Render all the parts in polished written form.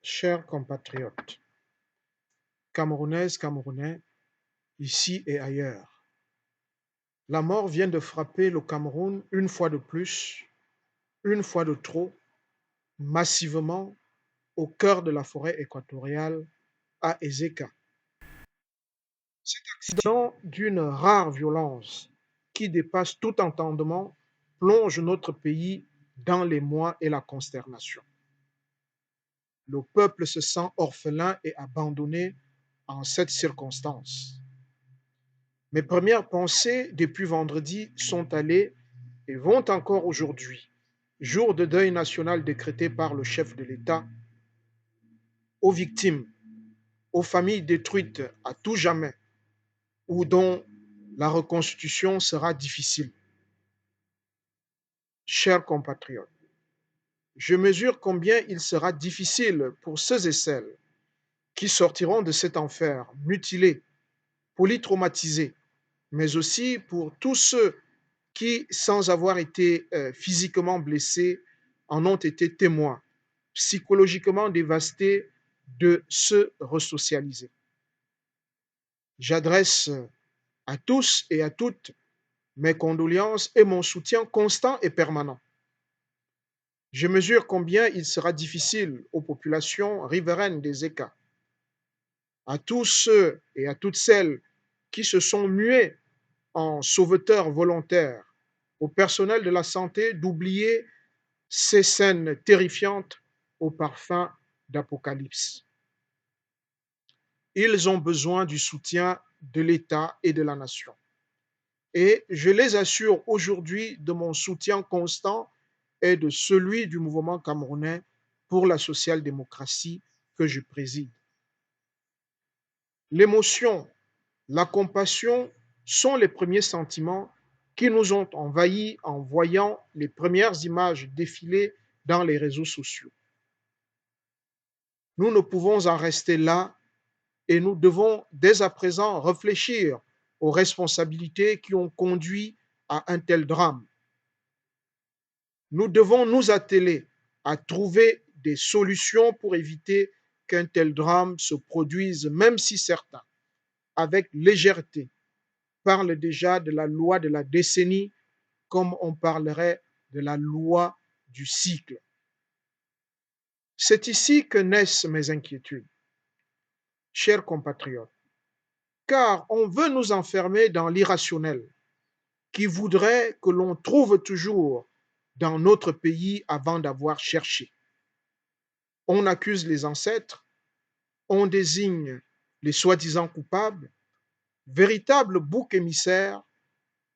Chers compatriotes, Camerounaises, Camerounais, ici et ailleurs, la mort vient de frapper le Cameroun une fois de plus, une fois de trop, massivement, au cœur de la forêt équatoriale, à Ezeka. Cet accident d'une rare violence qui dépasse tout entendement plonge notre pays dans l'émoi et la consternation. Le peuple se sent orphelin et abandonné en cette circonstance. Mes premières pensées depuis vendredi sont allées et vont encore aujourd'hui, jour de deuil national décrété par le chef de l'État, aux victimes, aux familles détruites à tout jamais ou dont la reconstitution sera difficile. Chers compatriotes, je mesure combien il sera difficile pour ceux et celles qui sortiront de cet enfer mutilés, polytraumatisés, mais aussi pour tous ceux qui, sans avoir été physiquement blessés, en ont été témoins, psychologiquement dévastés, de se resocialiser. J'adresse à tous et à toutes mes condoléances et mon soutien constant et permanent. Je mesure combien il sera difficile aux populations riveraines des ECA, à tous ceux et à toutes celles qui se sont mués en sauveteurs volontaires, au personnel de la santé d'oublier ces scènes terrifiantes au parfum d'apocalypse. Ils ont besoin du soutien de l'État et de la nation. Et je les assure aujourd'hui de mon soutien constant et de celui du mouvement camerounais pour la social-démocratie que je préside. L'émotion, la compassion sont les premiers sentiments qui nous ont envahis en voyant les premières images défiler dans les réseaux sociaux. Nous ne pouvons en rester là et nous devons dès à présent réfléchir aux responsabilités qui ont conduit à un tel drame. Nous devons nous atteler à trouver des solutions pour éviter qu'un tel drame se produise, même si certains, avec légèreté, parlent déjà de la loi de la décennie comme on parlerait de la loi du cycle. C'est ici que naissent mes inquiétudes, chers compatriotes, car on veut nous enfermer dans l'irrationnel, qui voudrait que l'on trouve toujours dans notre pays avant d'avoir cherché. On accuse les ancêtres, on désigne les soi-disant coupables, véritables boucs émissaires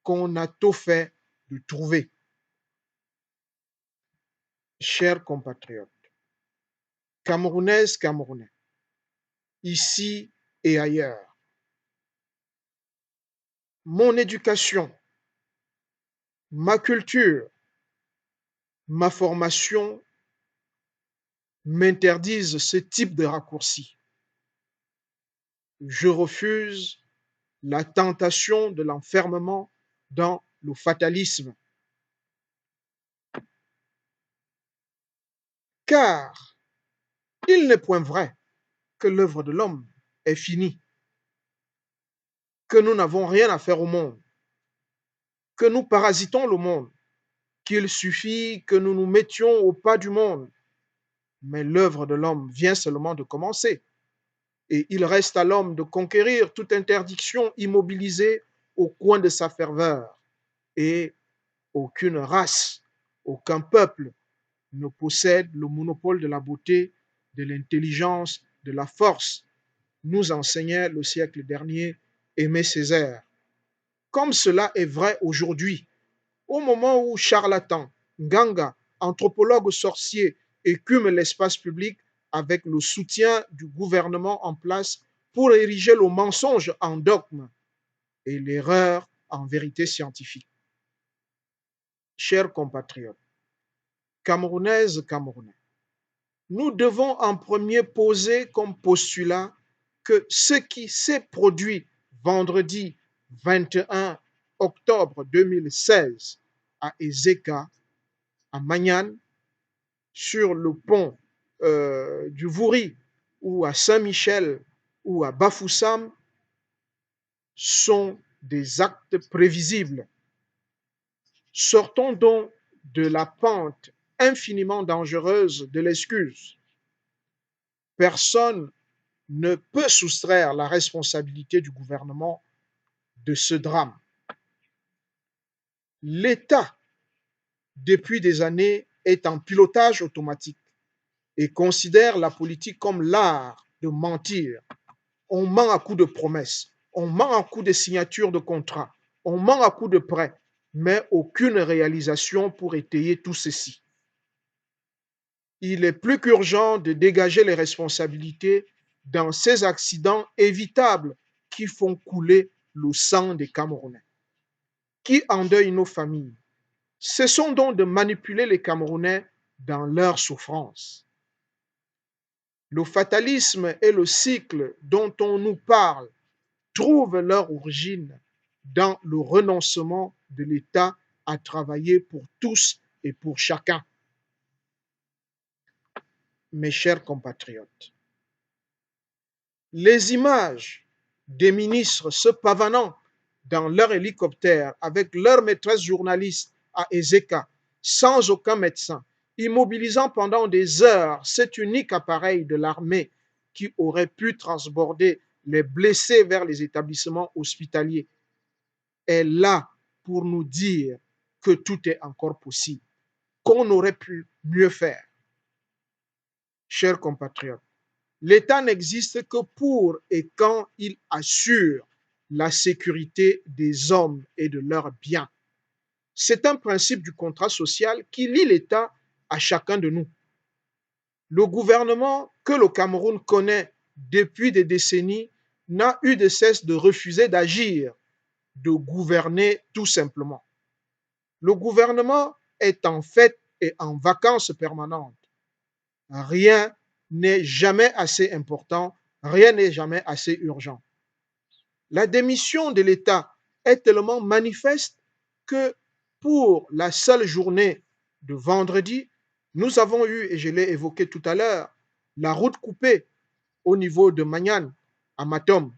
qu'on a tôt fait de trouver. Chers compatriotes, Camerounaises, Camerounais, ici et ailleurs, mon éducation, ma culture, ma formation m'interdisent ce type de raccourci. Je refuse la tentation de l'enfermement dans le fatalisme. Car il n'est point vrai que l'œuvre de l'homme est finie, que nous n'avons rien à faire au monde, que nous parasitons le monde, qu'il suffit que nous nous mettions au pas du monde. Mais l'œuvre de l'homme vient seulement de commencer. Et il reste à l'homme de conquérir toute interdiction immobilisée au coin de sa ferveur. Et aucune race, aucun peuple ne possède le monopole de la beauté, de l'intelligence, de la force, nous enseignait le siècle dernier Aimé Césaire. Comme cela est vrai aujourd'hui, au moment où charlatans, Nganga, anthropologues sorciers écument l'espace public avec le soutien du gouvernement en place pour ériger le mensonge en dogme et l'erreur en vérité scientifique. Chers compatriotes, Camerounaises, Camerounais, nous devons en premier poser comme postulat que ce qui s'est produit vendredi 21 octobre 2016 à Ezeka, à Magnan, sur le pont du Vouri ou à Saint-Michel ou à Bafoussam sont des actes prévisibles. Sortons donc de la pente infiniment dangereuse de l'excuse. Personne ne peut soustraire la responsabilité du gouvernement de ce drame. L'État, depuis des années, est en pilotage automatique et considère la politique comme l'art de mentir. On ment à coups de promesses, on ment à coups de signatures de contrats, on ment à coups de prêts, mais aucune réalisation pour étayer tout ceci. Il est plus qu'urgent de dégager les responsabilités dans ces accidents évitables qui font couler le sang des Camerounais, qui endeuillent nos familles. Cessons donc de manipuler les Camerounais dans leur souffrance. Le fatalisme et le cycle dont on nous parle trouvent leur origine dans le renoncement de l'État à travailler pour tous et pour chacun. Mes chers compatriotes, les images des ministres se pavanant dans leur hélicoptère avec leur maîtresse journaliste à Ezeka, sans aucun médecin, immobilisant pendant des heures cet unique appareil de l'armée qui aurait pu transborder les blessés vers les établissements hospitaliers, est là pour nous dire que tout est encore possible, qu'on aurait pu mieux faire. Chers compatriotes, l'État n'existe que pour et quand il assure la sécurité des hommes et de leurs biens. C'est un principe du contrat social qui lie l'État à chacun de nous. Le gouvernement que le Cameroun connaît depuis des décennies n'a eu de cesse de refuser d'agir, de gouverner tout simplement. Le gouvernement est en fait et en vacances permanentes. Rien n'est jamais assez important, rien n'est jamais assez urgent. La démission de l'État est tellement manifeste que pour la seule journée de vendredi, nous avons eu, et je l'ai évoqué tout à l'heure, la route coupée au niveau de Magnan, à Matom,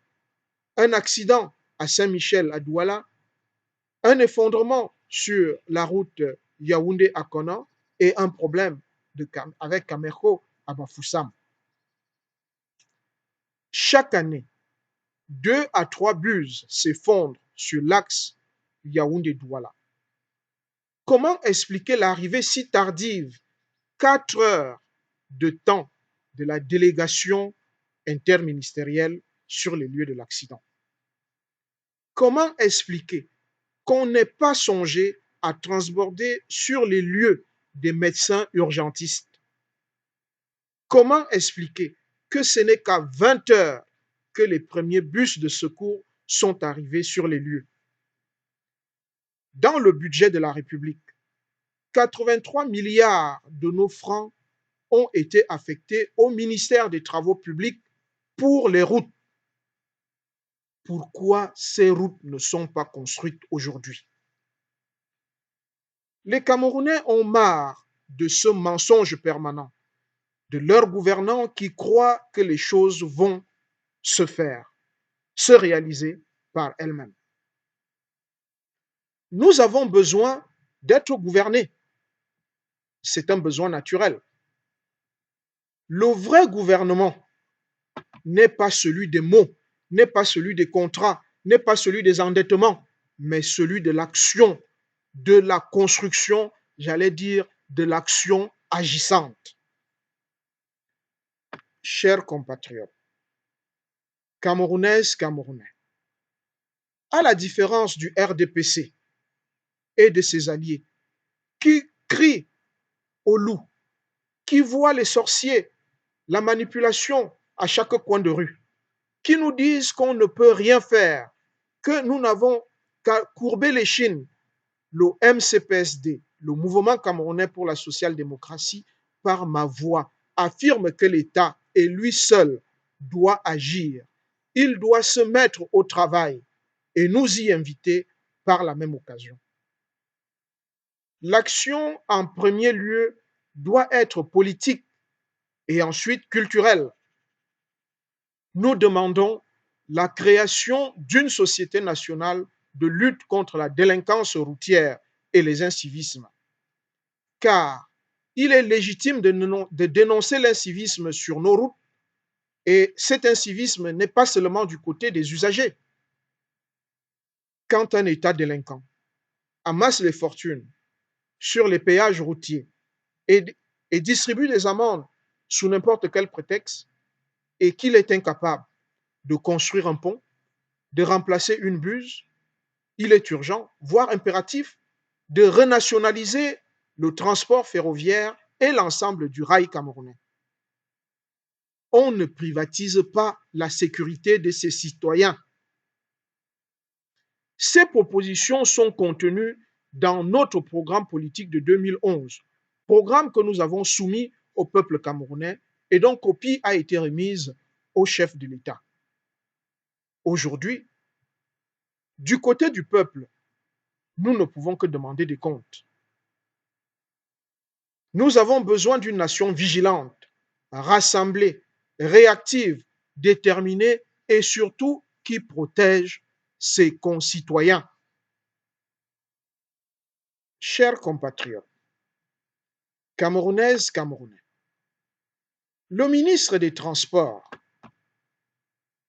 un accident à Saint-Michel, à Douala, un effondrement sur la route Yaoundé à Kona et un problème avec Kamerko à Bafoussam. Chaque année, 2 à 3 bus s'effondrent sur l'axe Yaoundé-Douala. Comment expliquer l'arrivée si tardive, 4 heures de temps, de la délégation interministérielle sur les lieux de l'accident? Comment expliquer qu'on n'ait pas songé à transborder sur les lieux des médecins urgentistes? Comment expliquer que ce n'est qu'à 20 heures que les premiers bus de secours sont arrivés sur les lieux? Dans le budget de la République, 83 milliards de nos francs ont été affectés au ministère des Travaux publics pour les routes. Pourquoi ces routes ne sont pas construites aujourd'hui? Les Camerounais ont marre de ce mensonge permanent, de leurs gouvernants qui croient que les choses vont se faire, se réaliser par elles-mêmes. Nous avons besoin d'être gouvernés. C'est un besoin naturel. Le vrai gouvernement n'est pas celui des mots, n'est pas celui des contrats, n'est pas celui des endettements, mais celui de l'action, de la construction, j'allais dire, de l'action agissante. Chers compatriotes, Camerounaises, Camerounais, à la différence du RDPC et de ses alliés, qui crient au loup, qui voient les sorciers, la manipulation à chaque coin de rue, qui nous disent qu'on ne peut rien faire, que nous n'avons qu'à courber les chines, le MCPSD, le Mouvement camerounais pour la social-démocratie, par ma voix, affirme que l'État et lui seul doit agir. Il doit se mettre au travail et nous y inviter par la même occasion. L'action, en premier lieu, doit être politique et ensuite culturelle. Nous demandons la création d'une société nationale de lutte contre la délinquance routière et les incivismes. Car il est légitime de dénoncer l'incivisme sur nos routes, et cet incivisme n'est pas seulement du côté des usagers. Quand un État délinquant amasse les fortunes sur les péages routiers et, et distribue des amendes sous n'importe quel prétexte, et qu'il est incapable de construire un pont, de remplacer une buse, il est urgent, voire impératif, de renationaliser le transport ferroviaire et l'ensemble du rail camerounais. On ne privatise pas la sécurité de ses citoyens. Ces propositions sont contenues dans notre programme politique de 2011, programme que nous avons soumis au peuple camerounais et dont copie a été remise au chef de l'État. Aujourd'hui, du côté du peuple, nous ne pouvons que demander des comptes. Nous avons besoin d'une nation vigilante, rassemblée, réactive, déterminée et surtout qui protège ses concitoyens. Chers compatriotes, Camerounaises, Camerounais, le ministre des Transports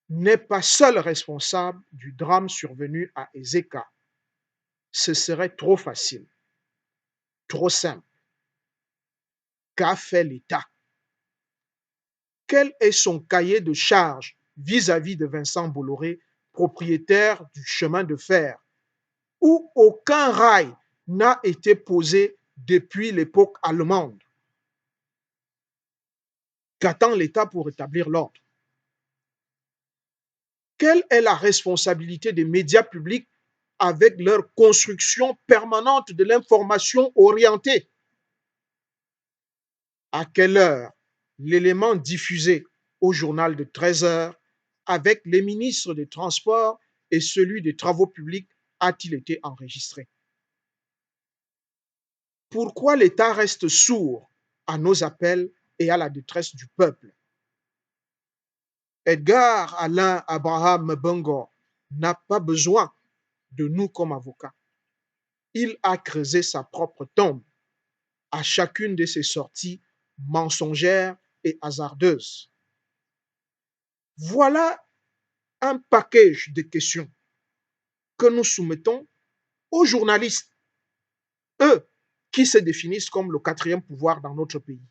n'est pas seul responsable du drame survenu à Ezeka. Ce serait trop facile, trop simple. Qu'a fait l'État? Quel est son cahier de charges vis-à-vis de Vincent Bolloré, propriétaire du chemin de fer, où aucun rail n'a été posé depuis l'époque allemande? Qu'attend l'État pour rétablir l'ordre? Quelle est la responsabilité des médias publics avec leur construction permanente de l'information orientée? À quelle heure l'élément diffusé au journal de 13 heures avec les ministres des Transports et celui des Travaux publics a-t-il été enregistré? Pourquoi l'État reste sourd à nos appels et à la détresse du peuple? Edgar Alain Abraham Bongo n'a pas besoin de nous comme avocats. Il a creusé sa propre tombe à chacune de ses sorties mensongères et hasardeuses. Voilà un package de questions que nous soumettons aux journalistes, eux qui se définissent comme le quatrième pouvoir dans notre pays.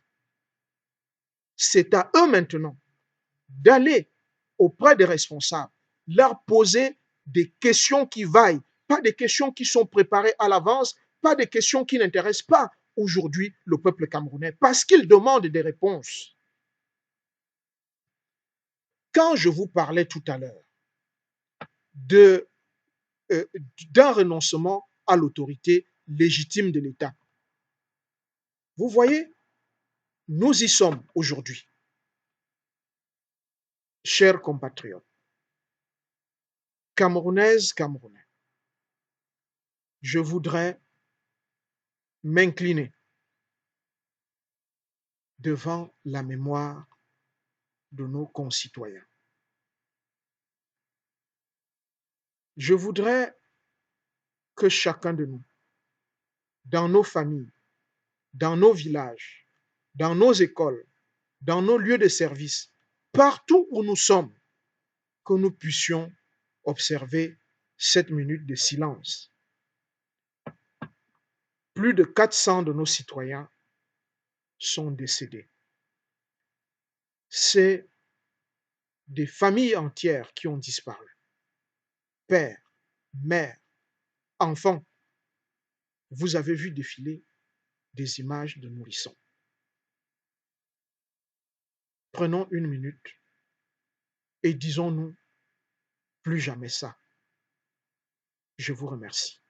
C'est à eux maintenant d'aller auprès des responsables, leur poser des questions qui vaillent, pas des questions qui sont préparées à l'avance, pas des questions qui n'intéressent pas aujourd'hui le peuple camerounais, parce qu'ils demandent des réponses. Quand je vous parlais tout à l'heure de, d'un renoncement à l'autorité légitime de l'État, vous voyez, nous y sommes aujourd'hui. Chers compatriotes, Camerounaises, Camerounais, je voudrais m'incliner devant la mémoire de nos concitoyens. Je voudrais que chacun de nous, dans nos familles, dans nos villages, dans nos écoles, dans nos lieux de service, partout où nous sommes, que nous puissions observer cette minute de silence. Plus de 400 de nos citoyens sont décédés. C'est des familles entières qui ont disparu. Père, mère, enfants, vous avez vu défiler des images de nourrissons. Prenons une minute et disons-nous plus jamais ça. Je vous remercie.